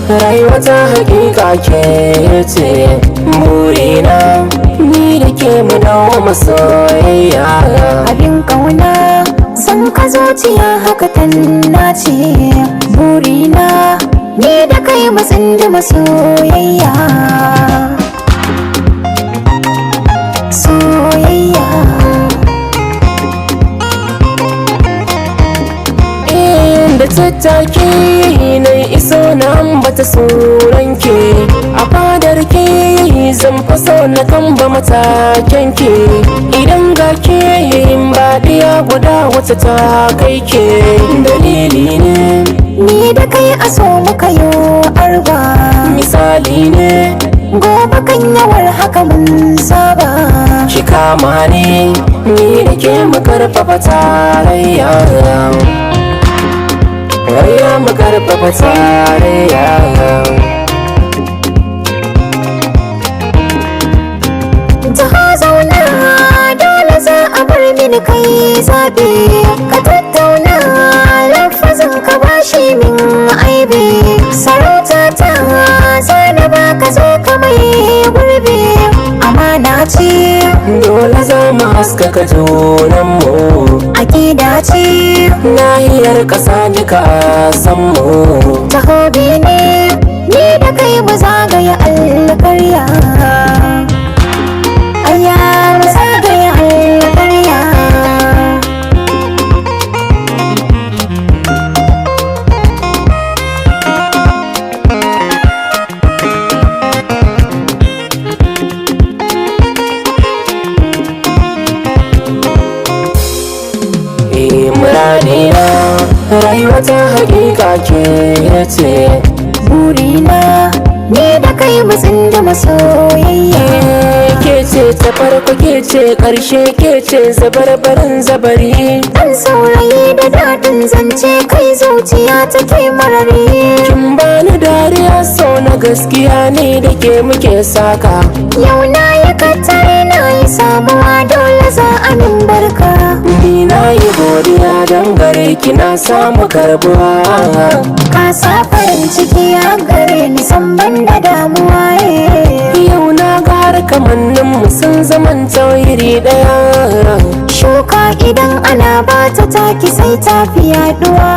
rayuwa ta hakika ke ce burina, ni da ke mu dawo masoyayya. Abin kauna san ka zuciya haka tanna ce burina, ni da kai mu tsinda masoyayya. Soyayya da tattaki na iso na ambata suranki, a fadar ki zan faso na tamba matakenki. Idan ga ke baɗiya guda wata ta kai ke dalili ne, ni da kai a so muka yo arba. misali ne Gobe kan yawar haka mun saba. ki kama ne, ni da ke mu karfafa tarayya. Raya mu karfafa tarayya. Taho zauna dole za a bar mini kai zaɓe. Ka tattauna lafazin ka bashi min aibe. Sarauta ta zana ba ka zo ka mai gurbe. Amana ce Dole za mu haskaka junanmu, aƙida ce nahiyar ƙasa duka a sanmu. taho ne ni da kai mu zagaya alƙarya. Aya mu zagaya alƙarya. Muradina rayuwa ta hakika ke ce Burina ni da kai mu tsinda masoyayya. ke ce ta farko, ke ce ƙarshe, ke ce zabarbarin zabari. Dan saurayi da daɗin zance kai zuciya take marari. Kin bani dariya so na gaskiya ne da ke muke saka. Yau na yi katare na yi samuwa dole za a min barka. Ni na yi godiya don gare ki na samu karbuwa. Ka sa farin ciki a gare ni san ban da damuwa. Yau na gara kamannin mu sun zaman iri daya. Shuka idan ana bata taki sai ta fi yaduwa.